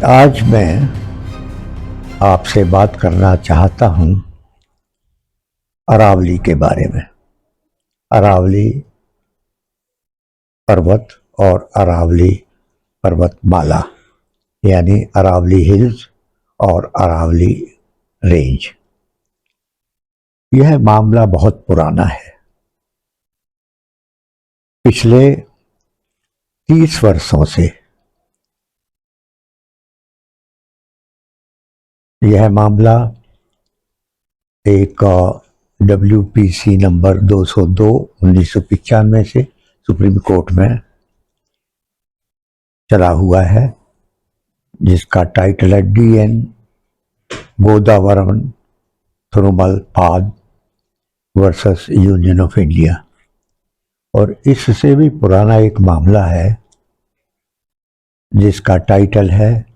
आज मैं आपसे बात करना चाहता हूँ अरावली के बारे में। अरावली पर्वत और अरावली पर्वतमाला यानी अरावली हिल्स और अरावली रेंज। यह मामला बहुत पुराना है। पिछले 30 वर्षों से यह मामला एक WPC नंबर 202 1995 से सुप्रीम कोर्ट में चला हुआ है, जिसका टाइटल है DN गोदावरम थिरुमल पाद वर्सेस यूनियन ऑफ इंडिया। और इससे भी पुराना एक मामला है जिसका टाइटल है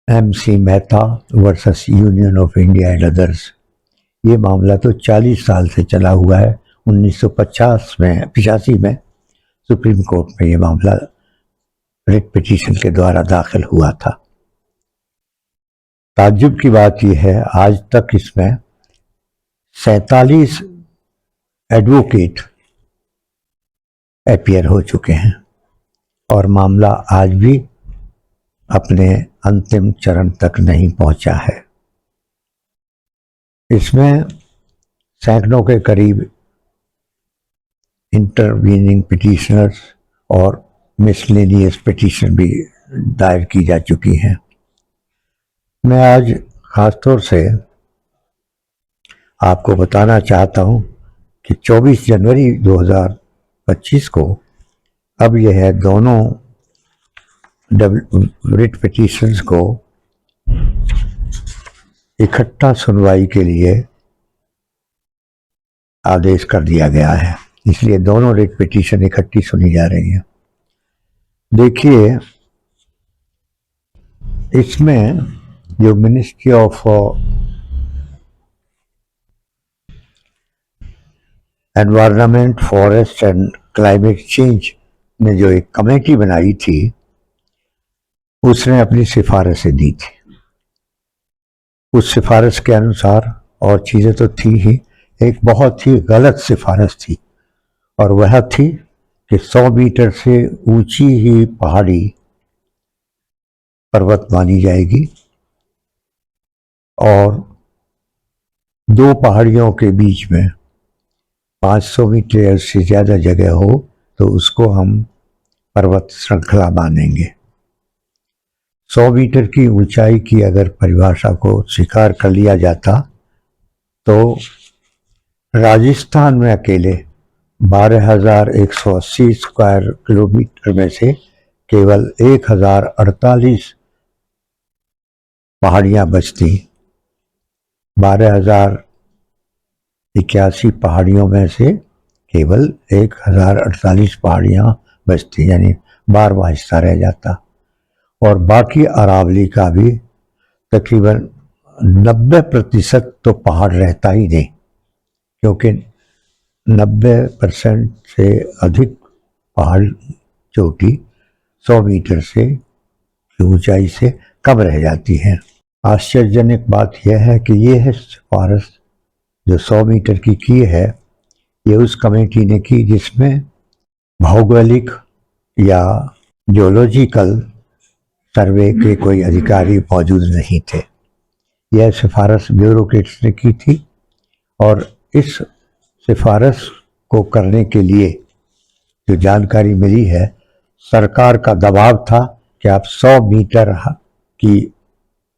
MC Mehta versus union of India and others. ये मामला तो 40 साल से चला हुआ है। 1985 में सुप्रीम कोर्ट में ये मामला रिट पिटीशन के द्वारा दाखिल हुआ था। ताज्जुब की बात यह है, आज तक इसमें 47 एडवोकेट अपीयर हो चुके हैं और मामला आज भी अपने अंतिम चरण तक नहीं पहुंचा है। इसमें सैकड़ों के करीब इंटरवीनिंग पिटिशनर्स और मिसलेनियस पिटीशन भी दायर की जा चुकी हैं। मैं आज खासतौर से आपको बताना चाहता हूं कि 24 जनवरी 2025 को अब यह दोनों रिट पिटीशंस को इकट्ठा सुनवाई के लिए आदेश कर दिया गया है, इसलिए दोनों रिट पिटीशन इकट्ठी सुनी जा रही हैं। देखिए, इसमें जो ministry of environment, forest and climate change ने जो एक कमेटी बनाई थी, उसने अपनी सिफारिशें दी थी। उस सिफारिश के अनुसार, और चीज़ें तो थी ही, एक बहुत ही गलत सिफारिश थी, और वह थी कि 100 मीटर से ऊंची ही पहाड़ी पर्वत मानी जाएगी और 2 पहाड़ियों के बीच में 500 मीटर से ज़्यादा जगह हो तो उसको हम पर्वत श्रृंखला मानेंगे। 100 मीटर की ऊंचाई की अगर परिभाषा को स्वीकार कर लिया जाता तो राजस्थान में अकेले 12,180 स्क्वायर किलोमीटर में से केवल 1,048 पहाड़ियां बचती। 12,081 पहाड़ियों में से केवल 1,048 पहाड़ियां बचती, यानी 12वां हिस्सा रह जाता। और बाकी अरावली का भी तकरीबन 90% तो पहाड़ रहता ही नहीं, क्योंकि 90% से अधिक पहाड़ चोटी 100 मीटर से ऊंचाई से कम रह जाती है। आश्चर्यजनक बात यह है कि ये है सिफारिश जो 100 मीटर की है, ये उस कमेटी ने की जिसमें भौगोलिक या जियोलॉजिकल सर्वे के कोई अधिकारी मौजूद नहीं थे। यह सिफारिश ब्यूरोक्रेट्स ने की थी और इस सिफारिश को करने के लिए जो जानकारी मिली है, सरकार का दबाव था कि आप 100 मीटर की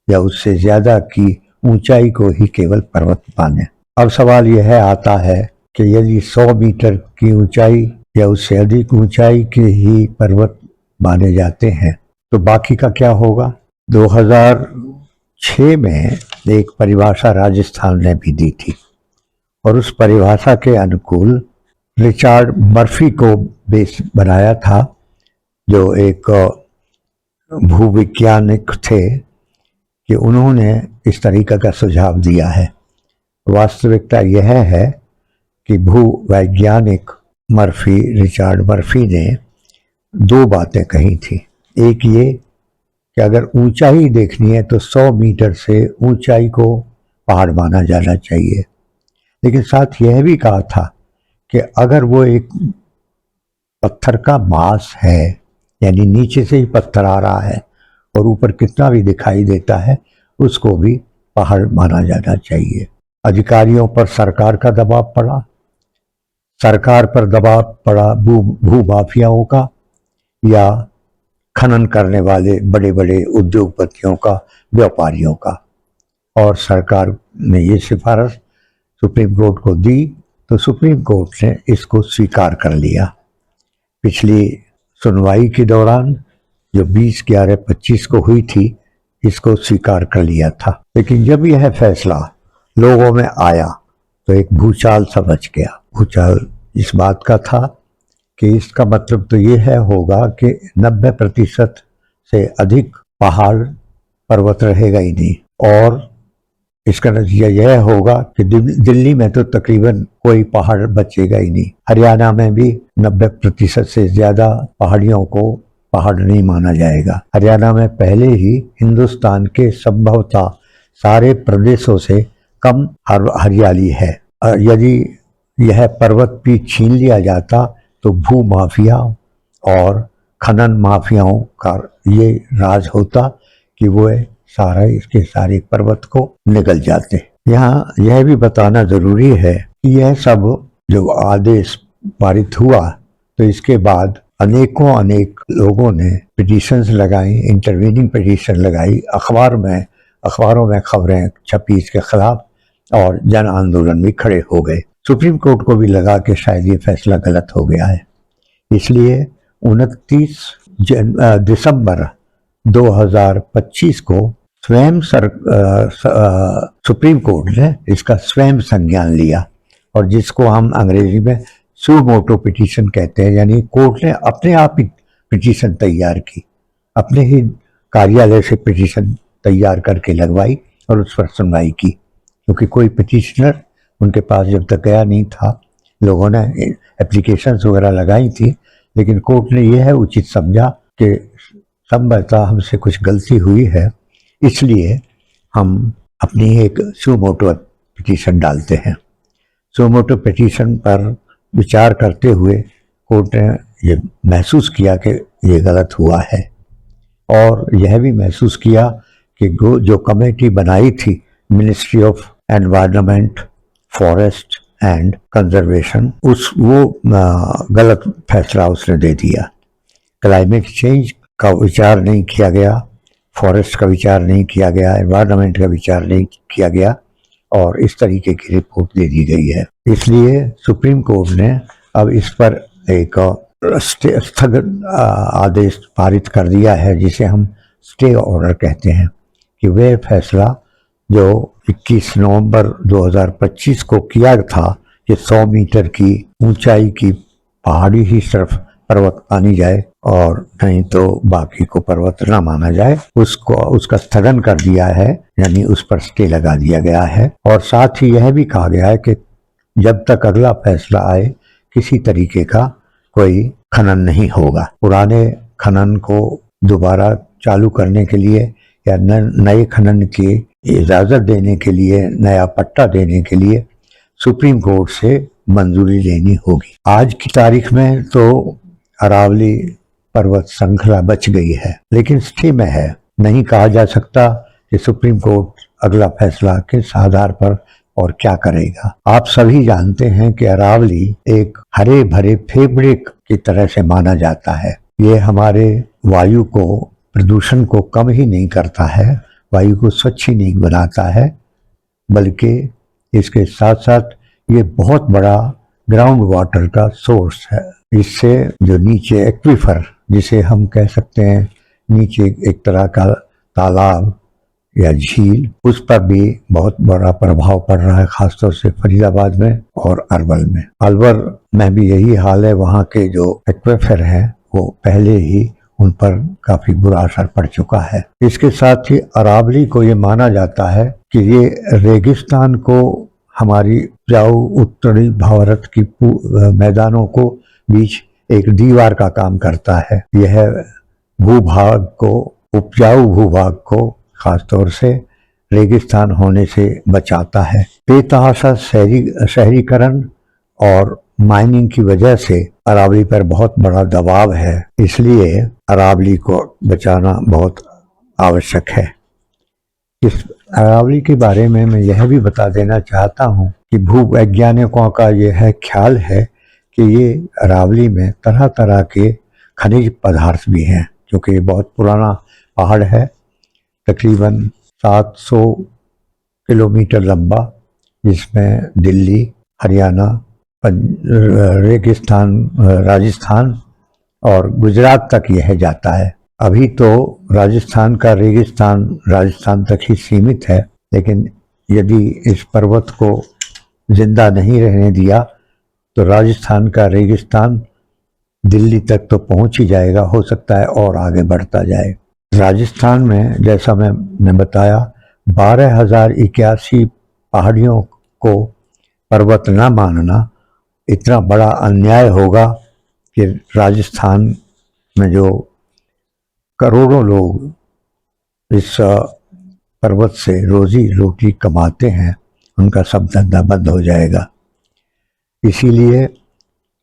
या उससे ज़्यादा की ऊंचाई को ही केवल पर्वत माने। अब सवाल यह आता है कि यदि 100 मीटर की ऊंचाई या उससे अधिक ऊंचाई के ही पर्वत माने जाते हैं तो बाकी का क्या होगा। 2006 में एक परिभाषा राजस्थान ने भी दी थी और उस परिभाषा के अनुकूल रिचर्ड मर्फी को बेस बनाया था, जो एक भूविज्ञानिक थे, कि उन्होंने इस तरीका का सुझाव दिया है। वास्तविकता यह है कि भूवैज्ञानिक रिचर्ड मर्फी ने 2 बातें कही थी। एक ये कि अगर ऊंचाई देखनी है तो 100 मीटर से ऊंचाई को पहाड़ माना जाना चाहिए। लेकिन साथ यह भी कहा था कि अगर वो एक पत्थर का मास है, यानी नीचे से ही पत्थर आ रहा है और ऊपर कितना भी दिखाई देता है, उसको भी पहाड़ माना जाना चाहिए। अधिकारियों पर सरकार का दबाव पड़ा, सरकार पर दबाव पड़ा भू माफियाओं का या खनन करने वाले बड़े बड़े उद्योगपतियों का, व्यापारियों का, और सरकार ने ये सिफारिश सुप्रीम कोर्ट को दी तो सुप्रीम कोर्ट ने इसको स्वीकार कर लिया। पिछली सुनवाई के दौरान जो 20/11/25 को हुई थी, इसको स्वीकार कर लिया था। लेकिन जब यह फैसला लोगों में आया तो एक भूचाल सा मच गया। भूचाल इस बात का था कि इसका मतलब तो ये है होगा कि 90% से अधिक पहाड़ पर्वत रहेगा ही नहीं, और इसका नतीजा यह होगा कि दिल्ली में तो तकरीबन कोई पहाड़ बचेगा ही नहीं। हरियाणा में भी 90% से ज्यादा पहाड़ियों को पहाड़ नहीं माना जाएगा। हरियाणा में पहले ही हिंदुस्तान के संभवतः सारे प्रदेशों से कम हरियाली है। यदि यह पर्वत भी छीन लिया जाता तो भू माफिया और खनन माफियाओं का ये राज होता कि वो सारा इसके सारे पर्वत को निगल जाते। यहाँ यह भी बताना जरूरी है कि यह सब जो आदेश पारित हुआ तो इसके बाद अनेक लोगों ने पिटीशंस लगाई, इंटरवीनिंग पिटीशन लगाई, अखबारों में खबरें छपी इसके खिलाफ, और जन आंदोलन भी खड़े हो गए। सुप्रीम कोर्ट को भी लगा कि शायद ये फैसला गलत हो गया है, इसलिए 29 दिसंबर 2025 को स्वयं सुप्रीम कोर्ट ने इसका स्वयं संज्ञान लिया, और जिसको हम अंग्रेजी में सू मोटो पिटीशन कहते हैं, यानी कोर्ट ने अपने आप ही पिटीशन तैयार की, अपने ही कार्यालय से पिटीशन तैयार करके लगवाई और उस पर सुनवाई की, क्योंकि कोई पिटीशनर उनके पास जब तक गया नहीं था। लोगों ने एप्लीकेशंस वगैरह लगाई थी, लेकिन कोर्ट ने यह उचित समझा कि संभवतः हमसे कुछ गलती हुई है, इसलिए हम अपनी एक सुमोटो पिटीशन डालते हैं। सुमोटो पिटीशन पर विचार करते हुए कोर्ट ने ये महसूस किया कि ये गलत हुआ है, और यह भी महसूस किया कि जो कमेटी बनाई थी ministry of environment, forest and conservation, वो गलत फैसला उसने दे दिया। क्लाइमेट चेंज का विचार नहीं किया गया, फॉरेस्ट का विचार नहीं किया गया, एनवायरनमेंट का विचार नहीं किया गया, और इस तरीके की रिपोर्ट दे दी गई है। इसलिए सुप्रीम कोर्ट ने अब इस पर एक स्थगन आदेश पारित कर दिया है, जिसे हम स्टे ऑर्डर कहते हैं, कि वह फैसला जो 21 नवंबर 2025 को किया था कि 100 मीटर की ऊंचाई की पहाड़ी ही सिर्फ पर्वत मानी जाए और नहीं तो बाकी को पर्वत न माना जाए, उसका स्थगन कर दिया है, यानी उस पर स्टे लगा दिया गया है। और साथ ही यह भी कहा गया है कि जब तक अगला फैसला आए किसी तरीके का कोई खनन नहीं होगा। पुराने खनन को दोबारा चालू करने के लिए या नए खनन की इजाजत देने के लिए, नया पट्टा देने के लिए सुप्रीम कोर्ट से मंजूरी लेनी होगी। आज की तारीख में तो अरावली पर्वत श्रृंखला बच गई है, लेकिन स्टे में है। नहीं कहा जा सकता कि सुप्रीम कोर्ट अगला फैसला किस आधार पर और क्या करेगा। आप सभी जानते हैं कि अरावली एक हरे भरे फैब्रिक की तरह से माना जाता है। ये हमारे वायु को, प्रदूषण को कम ही नहीं करता है, वायु को स्वच्छ ही नहीं बनाता है, बल्कि इसके साथ साथ ये बहुत बड़ा ग्राउंड वाटर का सोर्स है। इससे जो नीचे एक्वीफर, जिसे हम कह सकते हैं नीचे एक तरह का तालाब या झील, उस पर भी बहुत बड़ा प्रभाव पड़ रहा है, खासतौर से फरीदाबाद में और अरवल में। अलवर में भी यही हाल है। वहाँ के जो एक्वीफर हैं वो पहले ही उन पर काफी बुरा असर पड़ चुका है। इसके साथ ही अरावली को ये माना जाता है कि ये रेगिस्तान को, हमारी उपजाऊ उत्तरी भारत की मैदानों को बीच एक दीवार का काम करता है। यह भूभाग को उपजाऊ भूभाग को खासतौर से रेगिस्तान होने से बचाता है। बेतहाशा शहरीकरण और माइनिंग की वजह से अरावली पर बहुत बड़ा दबाव है, इसलिए अरावली को बचाना बहुत आवश्यक है। इस अरावली के बारे में मैं यह भी बता देना चाहता हूँ कि भूवैज्ञानिकों का यह ख्याल है कि ये अरावली में तरह तरह के खनिज पदार्थ भी हैं, क्योंकि ये बहुत पुराना पहाड़ है, तकरीबन 700 किलोमीटर लंबा, जिसमें दिल्ली, हरियाणा, रेगिस्तान, राजस्थान और गुजरात तक यह जाता है। अभी तो राजस्थान का रेगिस्तान राजस्थान तक ही सीमित है, लेकिन यदि इस पर्वत को जिंदा नहीं रहने दिया तो राजस्थान का रेगिस्तान दिल्ली तक तो पहुंच ही जाएगा, हो सकता है और आगे बढ़ता जाए। राजस्थान में जैसा मैंने बताया 12,081 पहाड़ियों को पर्वत न मानना इतना बड़ा अन्याय होगा कि राजस्थान में जो करोड़ों लोग इस पर्वत से रोजी रोटी कमाते हैं उनका सब धंधा बंद हो जाएगा। इसीलिए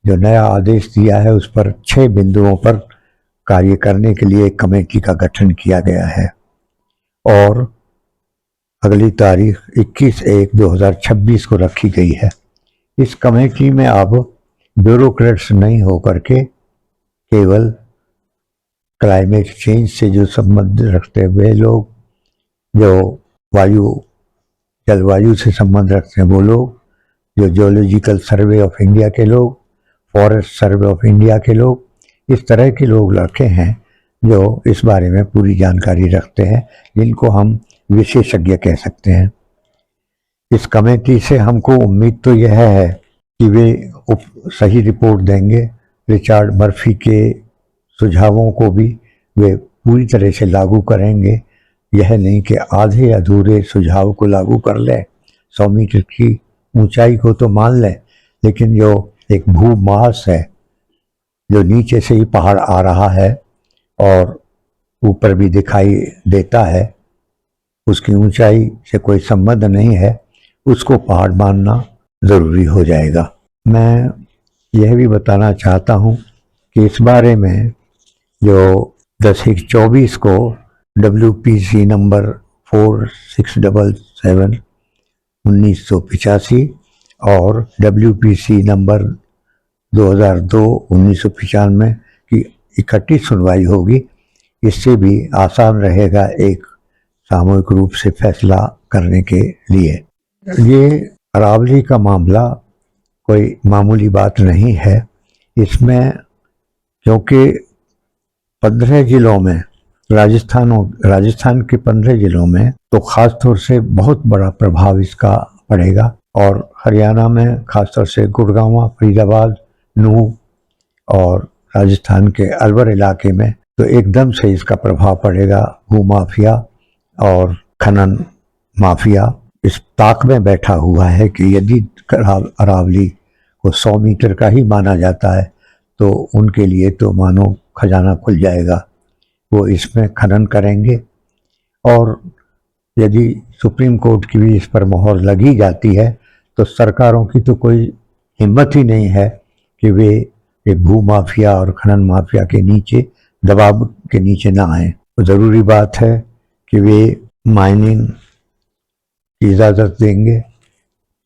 जो नया आदेश दिया है उस पर 6 बिंदुओं पर कार्य करने के लिए एक कमेटी का गठन किया गया है और अगली तारीख 21/1/2026 को रखी गई है। इस कमेटी में अब ब्यूरोक्रेट्स नहीं होकर के केवल क्लाइमेट चेंज से जो संबंध रखते हुए लोग, जो जलवायु से संबंध रखते हैं वो लोग, जो जियोलॉजिकल सर्वे ऑफ इंडिया के लोग, फॉरेस्ट सर्वे ऑफ इंडिया के लोग, इस तरह के लोग रखे हैं जो इस बारे में पूरी जानकारी रखते हैं, जिनको हम विशेषज्ञ कह सकते हैं। इस कमेटी से हमको उम्मीद तो यह है कि वे सही रिपोर्ट देंगे। रिचर्ड मर्फी के सुझावों को भी वे पूरी तरह से लागू करेंगे, यह नहीं कि आधे अधूरे सुझाव को लागू कर लें। 100 मीटर की ऊंचाई को तो मान लें, लेकिन जो एक भूमास है जो नीचे से ही पहाड़ आ रहा है और ऊपर भी दिखाई देता है, उसकी ऊंचाई से कोई संबंध नहीं है, उसको पहाड़ मानना ज़रूरी हो जाएगा। मैं यह भी बताना चाहता हूँ कि इस बारे में जो 10/24 को WPC नंबर 4677 1985 और WPC नंबर 2002 1995 की इकट्ठी सुनवाई होगी। इससे भी आसान रहेगा एक सामूहिक रूप से फैसला करने के लिए। ये अरावली का मामला कोई मामूली बात नहीं है। इसमें क्योंकि 15 जिलों में राजस्थान के 15 जिलों में तो खास तौर से बहुत बड़ा प्रभाव इसका पड़ेगा, और हरियाणा में खासतौर से गुड़गांव, फरीदाबाद, नूह और राजस्थान के अलवर इलाके में तो एकदम से इसका प्रभाव पड़ेगा। भूमाफिया और खनन माफिया इस ताक में बैठा हुआ है कि यदि अरावली को 100 मीटर का ही माना जाता है तो उनके लिए तो मानो खजाना खुल जाएगा। वो इसमें खनन करेंगे और यदि सुप्रीम कोर्ट की भी इस पर मोहर लगी जाती है तो सरकारों की तो कोई हिम्मत ही नहीं है कि वे एक भूमाफिया और खनन माफिया के नीचे, दबाव के नीचे ना आए। तो ज़रूरी बात है कि वे माइनिंग की इजाज़त देंगे,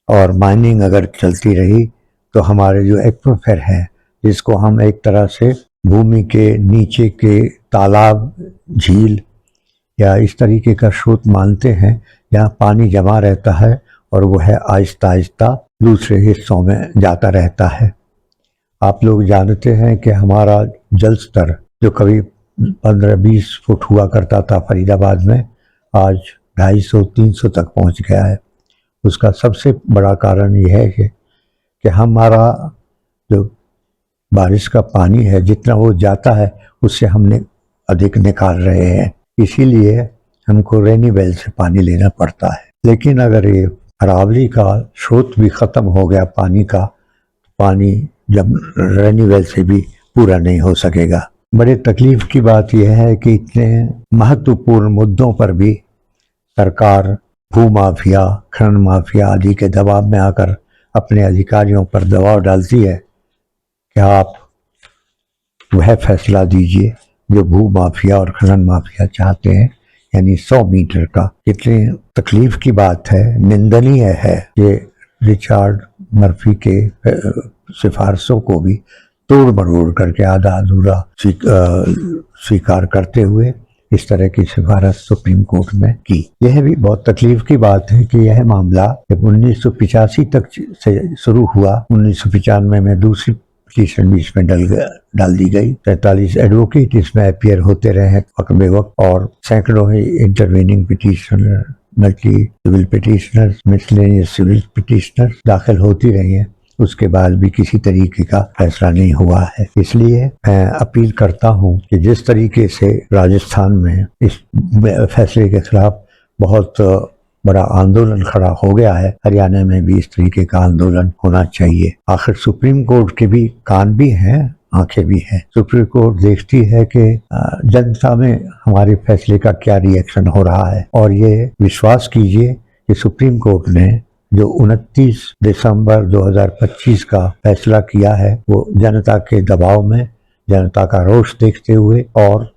और माइनिंग अगर चलती रही तो हमारे जो एक्वाफर है, जिसको हम एक तरह से भूमि के नीचे के तालाब, झील या इस तरीके का स्रोत मानते हैं, यहाँ पानी जमा रहता है और वो है आहिस्ता आहिस्ता दूसरे हिस्सों में जाता रहता है। आप लोग जानते हैं कि हमारा जल स्तर जो कभी 15-20 फुट हुआ करता था फरीदाबाद में, आज 250-300 तक पहुंच गया है। उसका सबसे बड़ा कारण यह है कि हमारा जो बारिश का पानी है, जितना वो जाता है उससे हमने अधिक निकाल रहे हैं, इसीलिए हमको रेनी वेल से पानी लेना पड़ता है। लेकिन अगर ये अरावली का स्रोत भी ख़त्म हो गया पानी का, पानी जब रेनी वेल से भी पूरा नहीं हो सकेगा। बड़े तकलीफ की बात यह है कि इतने महत्वपूर्ण मुद्दों पर भी सरकार भू माफिया, खनन माफिया आदि के दबाव में आकर अपने अधिकारियों पर दबाव डालती है कि आप वह फैसला दीजिए जो भू माफिया और खनन माफिया चाहते हैं, यानी 100 मीटर का। कितनी तकलीफ की बात है, निंदनीय है कि रिचर्ड मर्फी के सिफारिशों को भी तोड़ मरोड़ करके आधा अधूरा स्वीकार करते हुए इस तरह की सिफारिश सुप्रीम कोर्ट में की। यह भी बहुत तकलीफ की बात है कि यह मामला जब 1985 तक से शुरू हुआ, 1995 में दूसरी पिटीशन बीच में डाल दी गई। 43 एडवोकेट इसमें अपियर होते रहे वक्त बेवक्त और सैकड़ों ही intervening petitioner, multi civil petitioners, miscellaneous civil petitioners दाखिल होती रही हैं। उसके बाद भी किसी तरीके का फैसला नहीं हुआ है। इसलिए मैं अपील करता हूं कि जिस तरीके से राजस्थान में इस फैसले के खिलाफ बहुत बड़ा आंदोलन खड़ा हो गया है, हरियाणा में भी इस तरीके का आंदोलन होना चाहिए। आखिर सुप्रीम कोर्ट के भी कान भी हैं, आंखें भी हैं। सुप्रीम कोर्ट देखती है कि जनता में हमारे फैसले का क्या रिएक्शन हो रहा है, और ये विश्वास कीजिए कि सुप्रीम कोर्ट ने जो 29 दिसंबर 2025 का फैसला किया है वो जनता के दबाव में, जनता का रोष देखते हुए और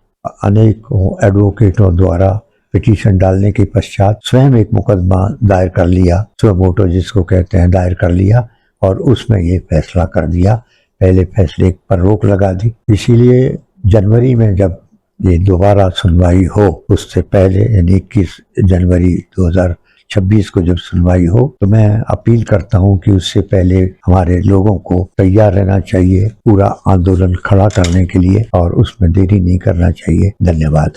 अनेकों एडवोकेटों द्वारा पिटीशन डालने के पश्चात स्वयं एक मुकदमा दायर कर लिया, सुमोटो जिसको कहते हैं, दायर कर लिया और उसमें ये फैसला कर दिया, पहले फैसले पर रोक लगा दी। इसीलिए जनवरी में जब ये दोबारा सुनवाई हो, उससे पहले यानी 21 जनवरी 2026 को जब सुनवाई हो, तो मैं अपील करता हूं कि उससे पहले हमारे लोगों को तैयार रहना चाहिए पूरा आंदोलन खड़ा करने के लिए और उसमें देरी नहीं करना चाहिए। धन्यवाद।